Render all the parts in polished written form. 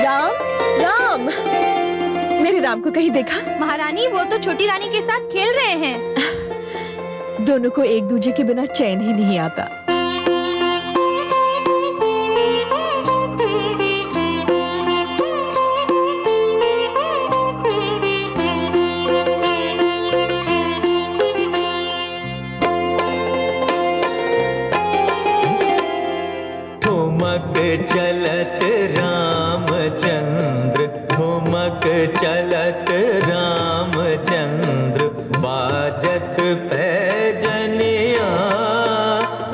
राम, राम, मेरे राम को कहीं देखा? महारानी, वो तो छोटी रानी के साथ खेल रहे हैं। दोनों को एक दूजे के बिना चैन ही नहीं आता। चलत रामचंद्र, ठुमक चलत रामचंद्र, बाजत पैजनिया।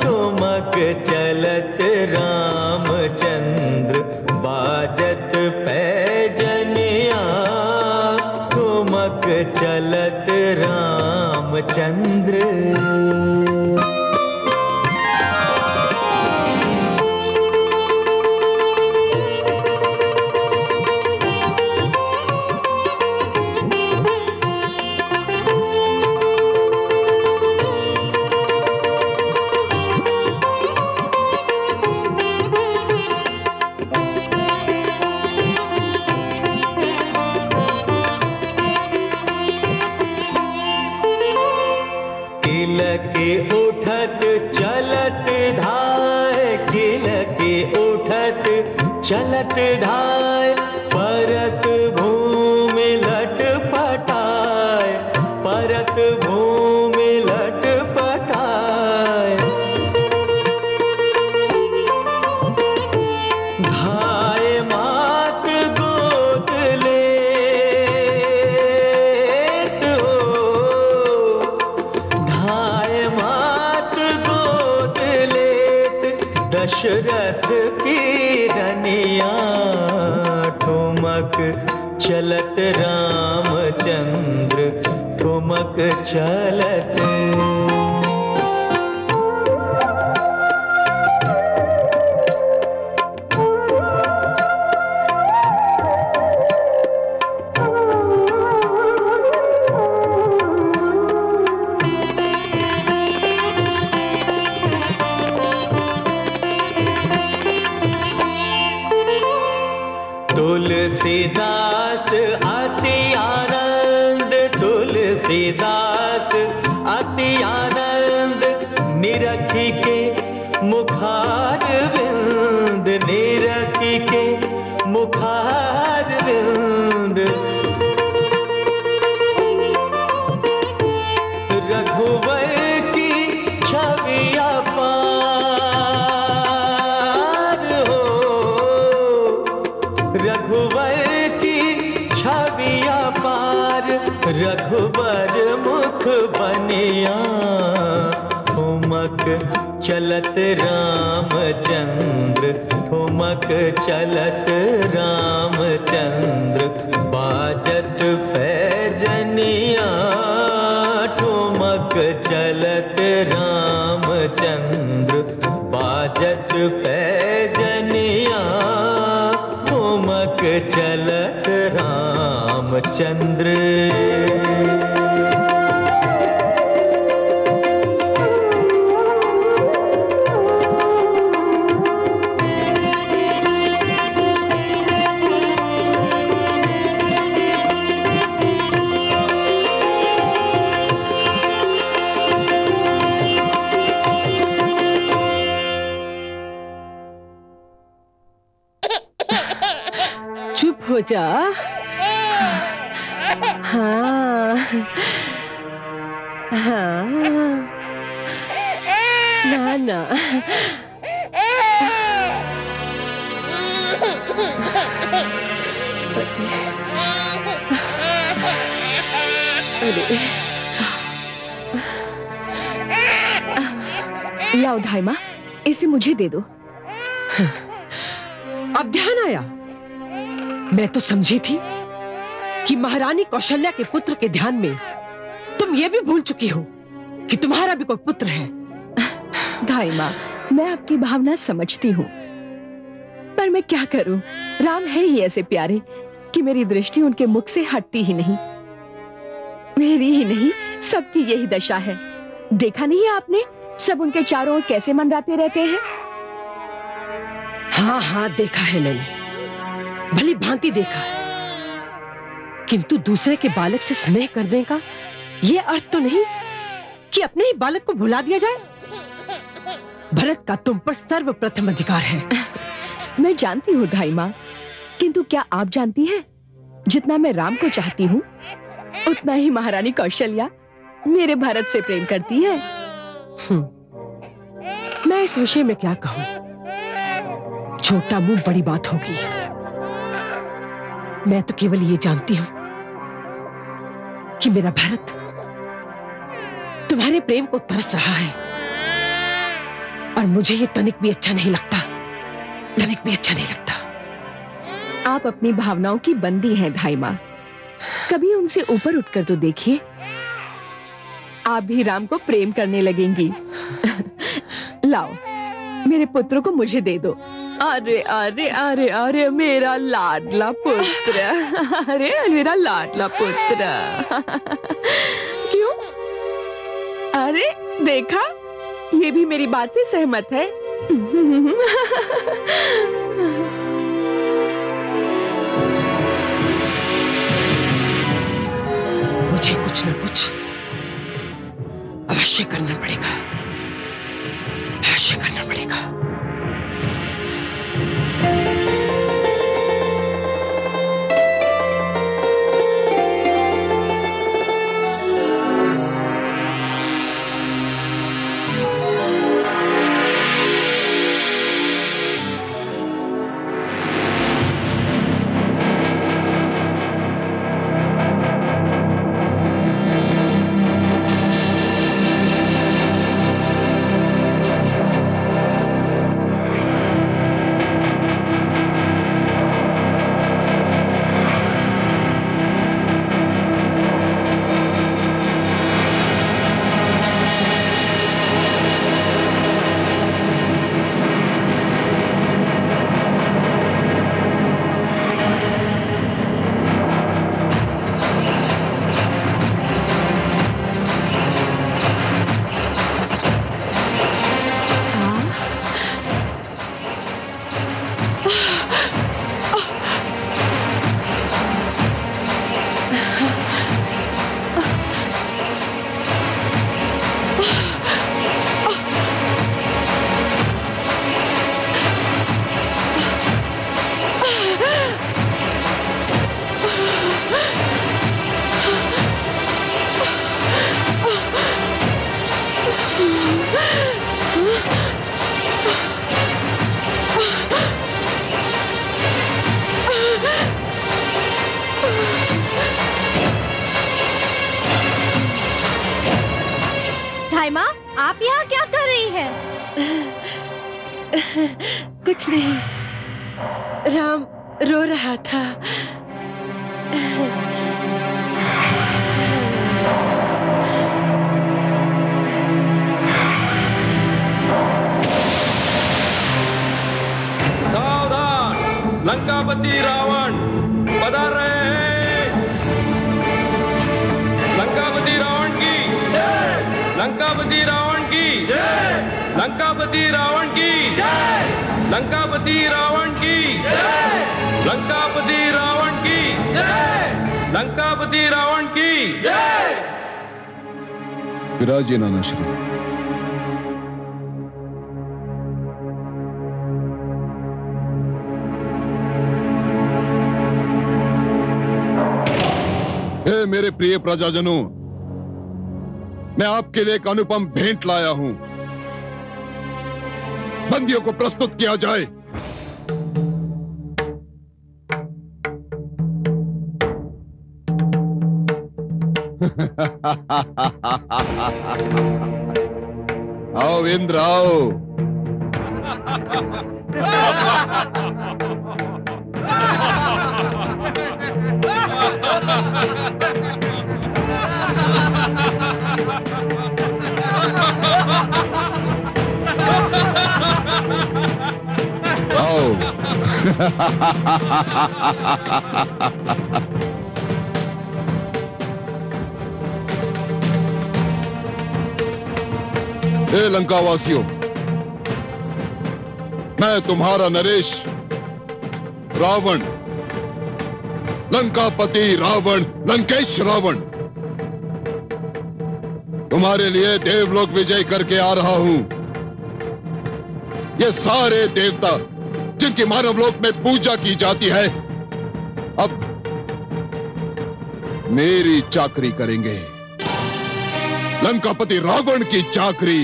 ठुमक चलत रामचंद्र, बाजत पैजनिया। ठुमक चलत रामचंद्र। चलत धाय, परत भूमि लटपटाय, परत भूमि लटपटाय। धाय मात गोद लेत हो, धाय मात गोद लेत, दशरथ की रनिया। ठुमक चलत रामचंद्र, ठुमक चलत। तुलसीदास अति आनंद, तुलसीदास अति आनंद, निरखी के मुखार विंद, निरखी के मुखार विंद। रघुवर की छवि अपार हो, रघुवर की छवि अपार, रघुवर मुख बनिया। ठुमक चलत रामचंद्र, ठुमक चलत रामचंद्र, बाजत पैजनिया। ठुमक चलत रामचंद्र, बाजत पैजनिया। ठुमक चलत रामचंद्र। हो जा। हाँ हाँ, ना ना, अरे लाओ धाई माँ, इसे मुझे दे दो। अब ध्यान आया। मैं तो समझी थी कि महारानी कौशल्या के पुत्र के ध्यान में तुम ये भी भूल चुकी हो कि तुम्हारा भी कोई पुत्र है। धाई माँ, मैं आपकी भावना समझती हूँ, पर मैं क्या करूं? राम है ही ऐसे प्यारे कि मेरी दृष्टि उनके मुख से हटती ही नहीं। मेरी ही नहीं, सबकी यही दशा है। देखा नहीं है आपने, सब उनके चारों ओर कैसे मंडराते रहते हैं। हाँ हाँ, देखा है मैंने। भली भांति देखा, किंतु दूसरे के बालक से स्नेह करने का यह अर्थ तो नहीं कि अपने ही बालक को भुला दिया जाए। भरत का तुम पर सर्वप्रथम अधिकार है। मैं जानती हूँ धाई माँ, किंतु क्या आप जानती हैं, जितना मैं राम को चाहती हूँ उतना ही महारानी कौशल्या मेरे भरत से प्रेम करती है। मैं इस विषय में क्या कहूँ, छोटा मुंह बड़ी बात होगी। मैं तो केवल ये जानती हूँ कि मेरा भरत तुम्हारे प्रेम को तरस रहा है, और मुझे ये तनिक भी अच्छा नहीं लगता, तनिक भी अच्छा नहीं लगता। आप अपनी भावनाओं की बंदी हैं धाई माँ, कभी उनसे ऊपर उठकर तो देखिए, आप भी राम को प्रेम करने लगेंगी। लाओ, मेरे पुत्र को मुझे दे दो। अरे अरे अरे अरे मेरा लाडला पुत्र, अरे मेरा लाडला पुत्र। क्यों? अरे देखा, ये भी मेरी बात से सहमत है। मुझे कुछ न कुछ अवश्य करना पड़ेगा, अवश्य करना पड़ेगा। आप यहाँ क्या कर रही हैं? कुछ नहीं, राम रो रहा था। सावधान, लंकापति रावण पधार रहे हैं। लंकापति रावण की जय, लंकापति रावण की जय, लंकापति रावण की जय, लंकापति रावण की जय, लंकापति रावण की जय, लंकापति रावण की जय। विराजिए नाना श्री। हे मेरे प्रिय प्रजाजनों, मैं आपके लिए एक अनुपम भेंट लाया हूं। बंदियों को प्रस्तुत किया जाए। आओ इंद्र आओ। आओ। हे लंकावासियों, मैं तुम्हारा नरेश रावण, लंकापति रावण, लंकेश रावण, तुम्हारे लिए देवलोक विजय करके आ रहा हूं। ये सारे देवता जिनकी मानवलोक में पूजा की जाती है, अब मेरी चाकरी करेंगे, लंकापति रावण की चाकरी।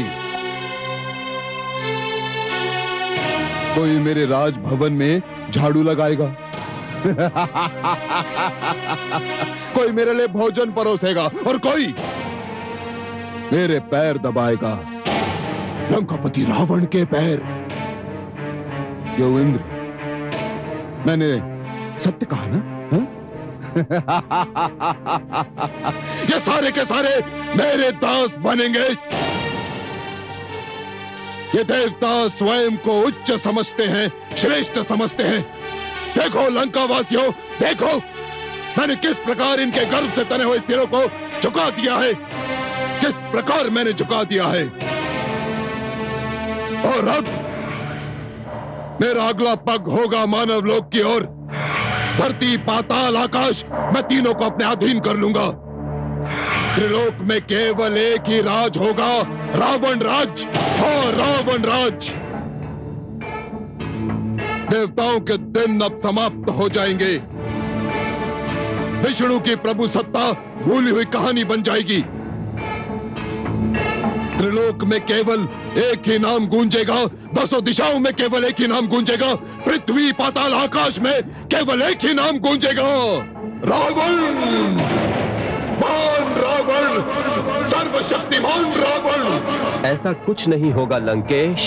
कोई मेरे राजभवन में झाड़ू लगाएगा, कोई मेरे लिए भोजन परोसेगा और कोई मेरे पैर दबाएगा, लंकापति रावण के पैर। क्यों इंद्र, मैंने सत्य कहा ना? ये सारे के सारे मेरे दास बनेंगे। ये देवता स्वयं को उच्च समझते हैं, श्रेष्ठ समझते हैं। देखो लंकावासियों, देखो मैंने किस प्रकार इनके गर्भ से तने हुए सिरों को झुका दिया है, किस प्रकार मैंने झुका दिया है। और अब मेरा अगला पग होगा मानव लोक की ओर। धरती, पाताल, आकाश, मैं तीनों को अपने अधीन कर लूंगा। त्रिलोक में केवल एक ही राज होगा, रावण राज। हाँ, रावण राज। देवताओं के दिन अब समाप्त हो जाएंगे। विष्णु की प्रभु सत्ता भूली हुई कहानी बन जाएगी। त्रिलोक में केवल एक ही नाम गूंजेगा, दसों दिशाओं में केवल एक ही नाम गूंजेगा, पृथ्वी, पाताल, आकाश में केवल एक ही नाम गूंजेगा, रावण। महान रावण, सर्वशक्तिमान रावण। ऐसा कुछ नहीं होगा लंकेश।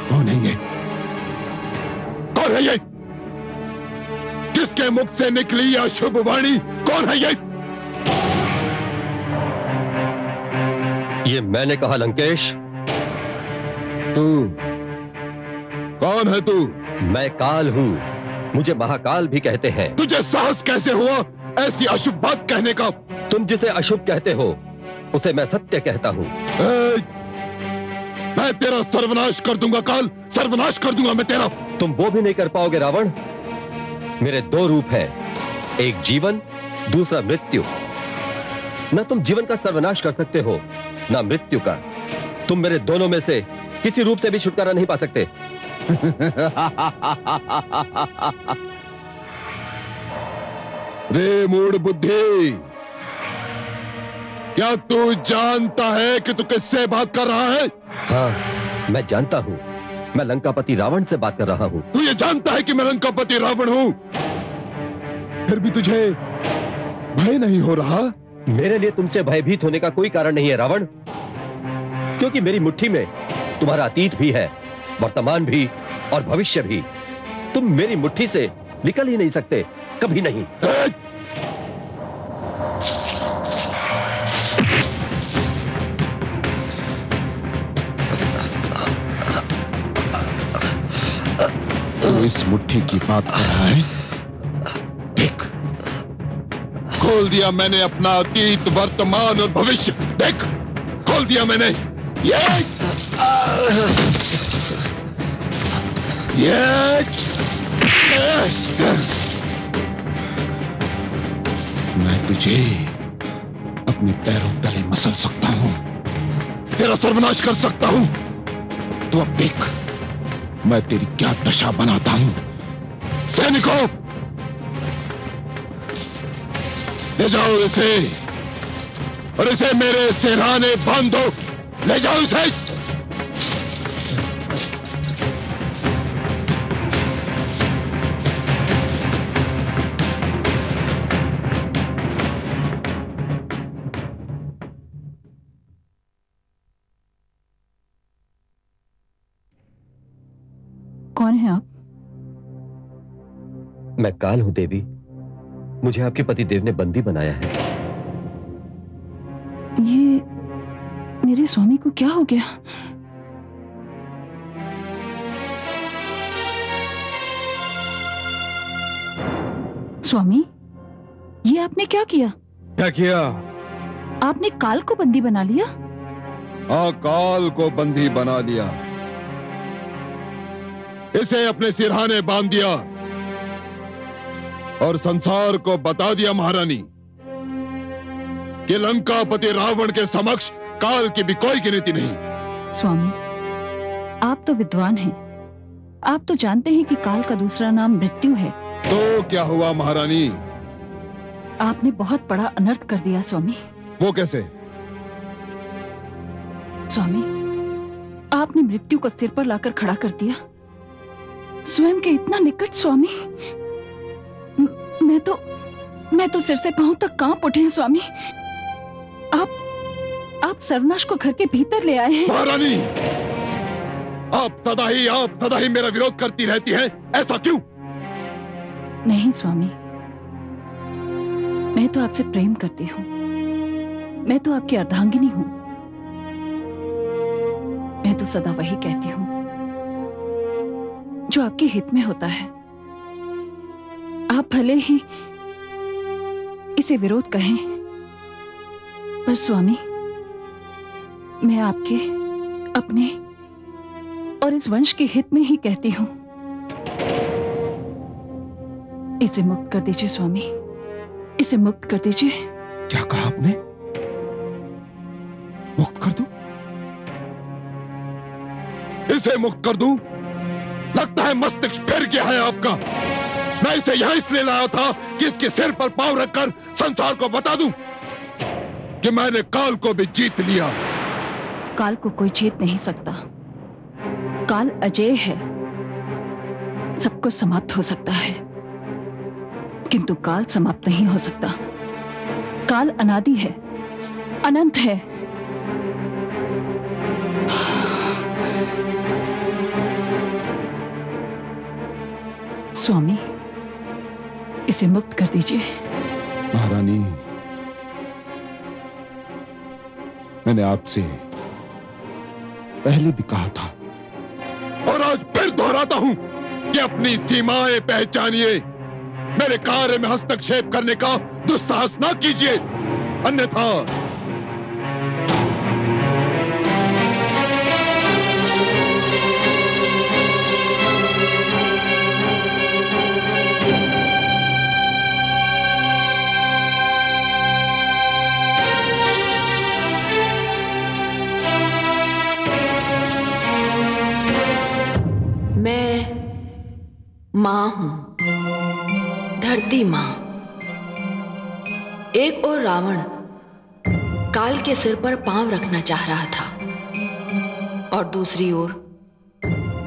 कौन है ये? कौन है ये? किसके मुख से निकली यह शुभ वाणी? कौन है ये? ये मैंने कहा लंकेश। तू कौन है? तू? मैं काल हूं, मुझे महाकाल भी कहते हैं। तुझे साहस कैसे हुआ ऐसी अशुभ बात कहने का? तुम जिसे अशुभ कहते हो उसे मैं सत्य कहता हूं। मैं तेरा सर्वनाश कर दूंगा काल, सर्वनाश कर दूंगा मैं तेरा। तुम वो भी नहीं कर पाओगे रावण। मेरे दो रूप हैं, एक जीवन, दूसरा मृत्यु। न तुम जीवन का सर्वनाश कर सकते हो, ना मृत्यु का। तुम मेरे दोनों में से किसी रूप से भी छुटकारा नहीं पा सकते। रे मूढ़ बुद्धि, क्या तू जानता है कि तू किससे बात कर रहा है? हाँ, मैं जानता हूं। मैं लंकापति रावण से बात कर रहा हूं। तू ये जानता है कि मैं लंकापति रावण हूं, फिर भी तुझे भय नहीं हो रहा? मेरे लिए तुमसे भयभीत होने का कोई कारण नहीं है रावण, क्योंकि मेरी मुट्ठी में तुम्हारा अतीत भी है, वर्तमान भी और भविष्य भी। तुम मेरी मुट्ठी से निकल ही नहीं सकते, कभी नहीं। तू इस मुट्ठी की बात कर रहा है? देख, खोल दिया मैंने अपना अतीत, वर्तमान और भविष्य। देख, खोल दिया मैंने। मैं तुझे अपने पैरों तले मसल सकता हूं, तेरा सर्वनाश कर सकता हूं। तू अब देख मैं तेरी क्या दशा बनाता हूं। सैनिकों, ले जाओ इसे और इसे मेरे सिरहाने बांधो। ले जाओ इसे। कौन है आप? मैं काल हूं देवी, मुझे आपके पतिदेव ने बंदी बनाया है। ये मेरे स्वामी को क्या हो गया? स्वामी, ये आपने क्या किया? क्या किया? आपने काल को बंदी बना लिया? अकाल को बंदी बना लिया, इसे अपने सिरहाने बांध दिया और संसार को बता दिया महारानी कि लंकापति रावण के समक्ष काल की भी कोई गिनती नहीं। स्वामी, आप तो विद्वान हैं, आप तो जानते हैं कि काल का दूसरा नाम मृत्यु है। तो क्या हुआ महारानी? आपने बहुत बड़ा अनर्थ कर दिया स्वामी। वो कैसे? स्वामी, आपने मृत्यु को सिर पर लाकर खड़ा कर दिया, स्वयं के इतना निकट। स्वामी, मैं तो सिर से पांव तक कांप उठे हैं स्वामी। आप सर्वनाश को घर के भीतर ले आए हैं। महारानी, आप सदा ही मेरा विरोध करती रहती हैं, ऐसा क्यों? नहीं स्वामी, मैं तो आपसे प्रेम करती हूँ, मैं तो आपकी अर्धांगिनी हूँ। मैं तो सदा वही कहती हूँ जो आपके हित में होता है। आप भले ही इसे विरोध कहें, पर स्वामी, मैं आपके, अपने और इस वंश के हित में ही कहती हूं। इसे मुक्त कर दीजिए स्वामी, इसे मुक्त कर दीजिए। क्या कहा आपने? मुक्त कर दूं? इसे मुक्त कर दूं? लगता है मस्तिष्क फिर गया है आपका। मैं इसे यहां इसलिए लाया था कि इसके सिर पर पांव रखकर संसार को बता दूं कि मैंने काल को भी जीत लिया। काल को कोई जीत नहीं सकता, काल अजेय है, सब कुछ समाप्त हो सकता है, किंतु काल समाप्त नहीं हो सकता। काल अनादि है, अनंत है। स्वामी, इसे मुक्त कर दीजिए। महारानी, मैंने आपसे पहले भी कहा था और आज फिर दोहराता हूं कि अपनी सीमाएं पहचानिए। मेरे कार्य में हस्तक्षेप करने का दुस्साहस ना कीजिए, अन्यथा मां हूं, धरती मां। एक और रावण काल के सिर पर पांव रखना चाह रहा था और दूसरी ओर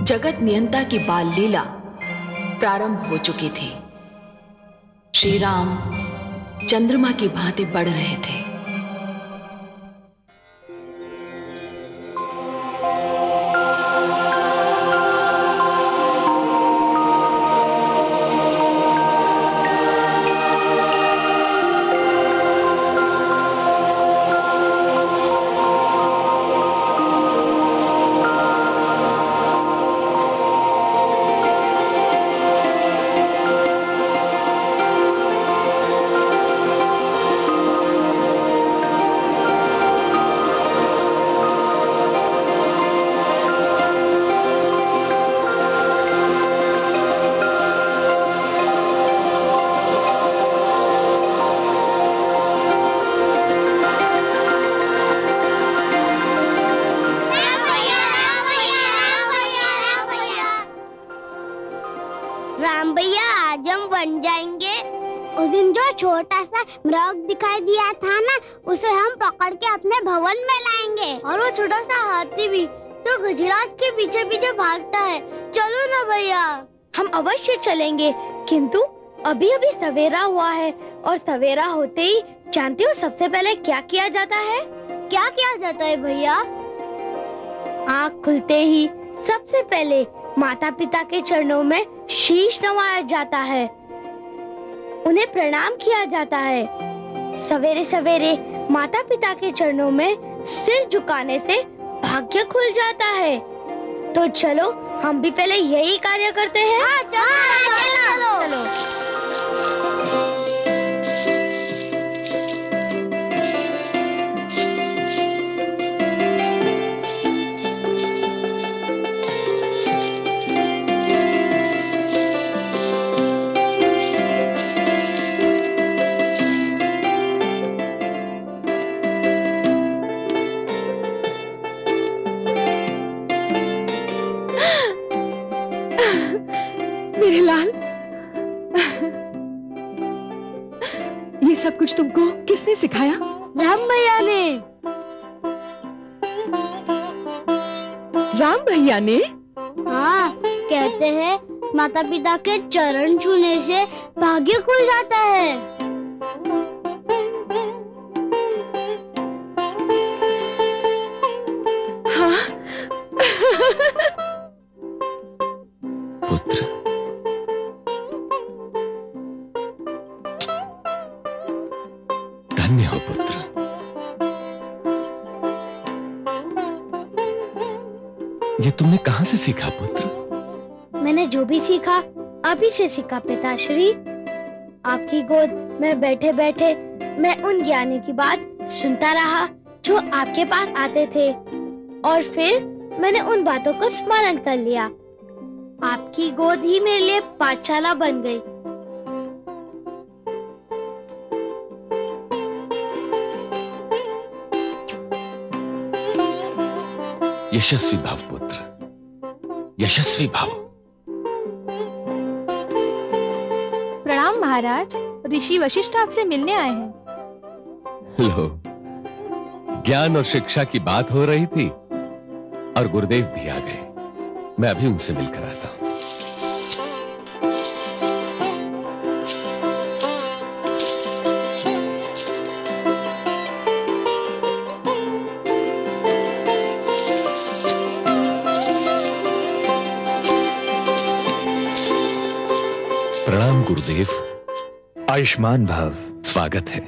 जगत नियंता की बाल लीला प्रारंभ हो चुकी थी। श्री राम चंद्रमा की भांति बढ़ रहे थे। छोटा सा मृग दिखाई दिया था ना, उसे हम पकड़ के अपने भवन में लाएंगे। और वो छोटा सा हाथी भी तो गजराज के पीछे पीछे भागता है। चलो ना भैया। हम अवश्य चलेंगे, किंतु अभी अभी सवेरा हुआ है और सवेरा होते ही जानते हो सबसे पहले क्या किया जाता है? क्या किया जाता है भैया? आँख खुलते ही सबसे पहले माता पिता के चरणों में शीश नवाया जाता है, उन्हें प्रणाम किया जाता है। सवेरे सवेरे माता पिता के चरणों में सिर झुकाने से भाग्य खुल जाता है। तो चलो हम भी पहले यही कार्य करते हैं। चलो। मेरे लाल, ये सब कुछ तुमको किसने सिखाया? राम भैया ने। राम भैया ने? हाँ, कहते हैं माता पिता के चरण छूने से भाग्य खुल जाता है। हाँ। पुत्र, धन्य हो पुत्र। ये तुमने कहां से सीखा पुत्र? मैंने जो भी सीखा आप ही से सीखा पिताश्री। आपकी गोद में बैठे बैठे मैं उन ज्ञानी की बात सुनता रहा जो आपके पास आते थे, और फिर मैंने उन बातों को स्मरण कर लिया। आपकी गोद ही मेरे लिए पाठशाला बन गई। यशस्वी भव पुत्र, यशस्वी भव। प्रणाम महाराज, ऋषि वशिष्ठ आपसे मिलने आए हैं। लो, ज्ञान और शिक्षा की बात हो रही थी और गुरुदेव भी आ गए। मैं अभी उनसे मिलकर आता हूं। प्रणाम गुरुदेव। आयुष्मान भव। स्वागत है।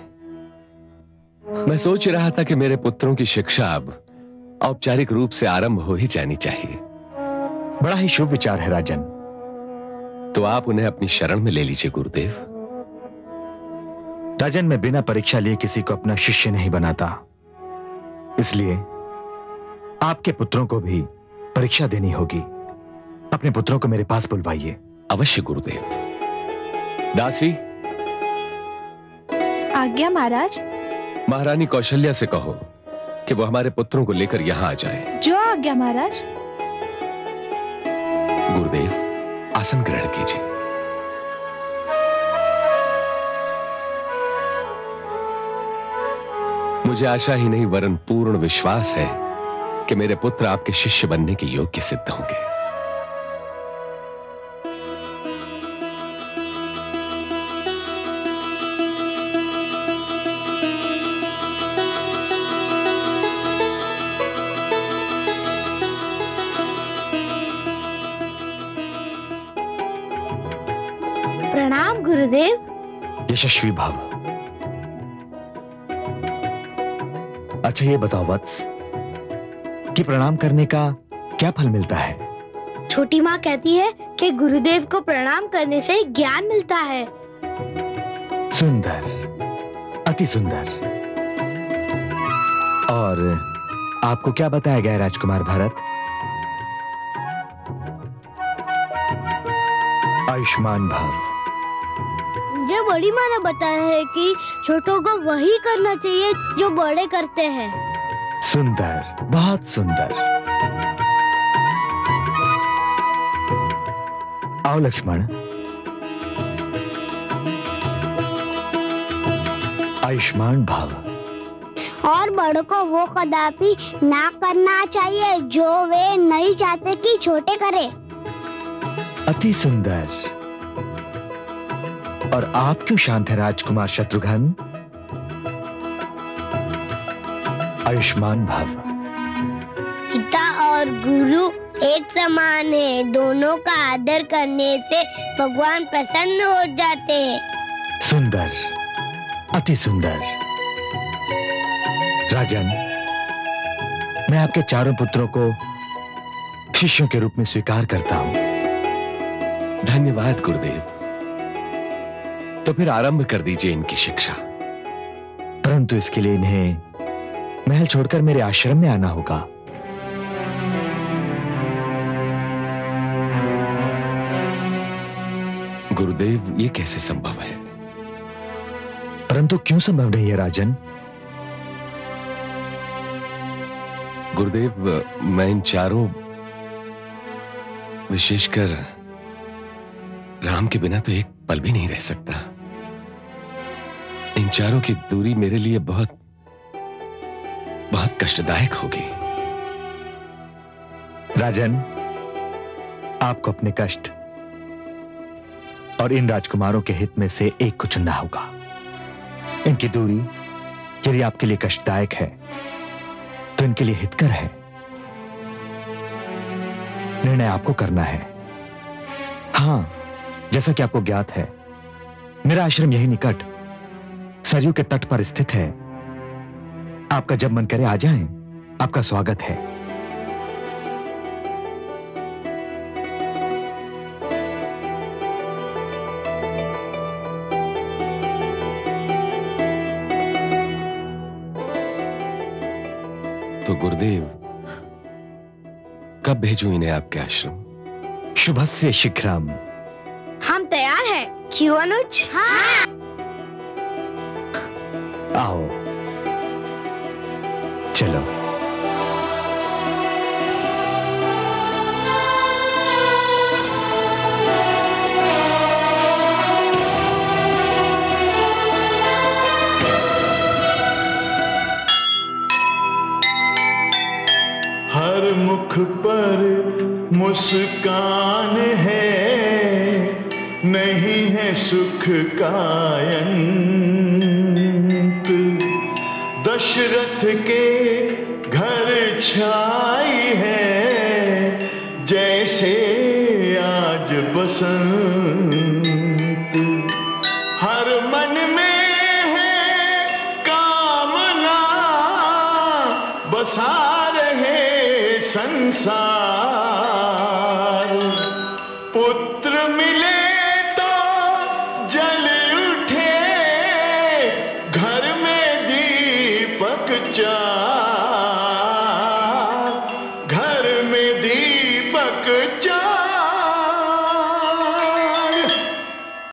मैं सोच रहा था कि मेरे पुत्रों की शिक्षा अब औपचारिक रूप से आरंभ हो ही जानी चाहिए। बड़ा ही शुभ विचार है राजन। तो आप उन्हें अपनी शरण में ले लीजिए गुरुदेव। राजन, मैं बिना परीक्षा लिए किसी को अपना शिष्य नहीं बनाता, इसलिए आपके पुत्रों को भी परीक्षा देनी होगी। अपने पुत्रों को मेरे पास बुलवाइए। अवश्य गुरुदेव। दासी। आज्ञा महाराज। महारानी कौशल्या से कहो कि वो हमारे पुत्रों को लेकर यहां आ जाए। जो आज्ञा महाराज। गुरुदेव, आसन ग्रहण कीजिए। मुझे आशा ही नहीं वरन पूर्ण विश्वास है कि मेरे पुत्र आपके शिष्य बनने के योग्य सिद्ध होंगे। प्रणाम गुरुदेव। यशस्वी भव। अच्छा ये बताओ वत्स कि प्रणाम करने का क्या फल मिलता है? छोटी माँ कहती है कि गुरुदेव को प्रणाम करने से ज्ञान मिलता है। सुंदर, अति सुंदर। और आपको क्या बताया गया राजकुमार भरत? आयुष्मान भव। मुझे बड़ी माँ ने बताया है कि छोटों को वही करना चाहिए जो बड़े करते हैं। सुंदर, बहुत सुंदर। आओ लक्ष्मण। आयुष्मान भव। और बड़ों को वो कदापि ना करना चाहिए जो वे नहीं चाहते कि छोटे करे। अति सुंदर। और आप क्यों शांत है राजकुमार शत्रुघ्न? आयुष्मान भव। पिता और गुरु एक समान है। दोनों का आदर करने से भगवान प्रसन्न हो जाते हैं। सुंदर, अति सुंदर। राजन, मैं आपके चारों पुत्रों को शिष्यों के रूप में स्वीकार करता हूं। धन्यवाद गुरुदेव। तो फिर आरंभ कर दीजिए इनकी शिक्षा। परंतु इसके लिए इन्हें महल छोड़कर मेरे आश्रम में आना होगा। गुरुदेव, ये कैसे संभव है? परंतु क्यों संभव नहीं है राजन? गुरुदेव, मैं इन चारों, विशेषकर राम के बिना तो एक पल भी नहीं रह सकता। इन चारों की दूरी मेरे लिए बहुत बहुत कष्टदायक होगी। राजन, आपको अपने कष्ट और इन राजकुमारों के हित में से एक को चुनना होगा। इनकी दूरी यदि आपके लिए कष्टदायक है तो इनके लिए हितकर है। निर्णय आपको करना है। हां, जैसा कि आपको ज्ञात है, मेरा आश्रम यही निकट सरयू के तट पर स्थित है। आपका जब मन करे आ जाएं, आपका स्वागत है। तो गुरुदेव, कब भेजूं इन्हें आपके आश्रम? शुभस्य शीघ्रम। हम तैयार हैं। क्यों अनुज? हाँ। आओ, चलो। हर मुख पर मुस्कान है, नहीं है सुख का अंत। दशरथ के घर छाई है, जैसे आज बसंत। हर मन में है कामना, बसा रहे संसार। पुत्र मिले तो जल उठे, घर में दीपक चार।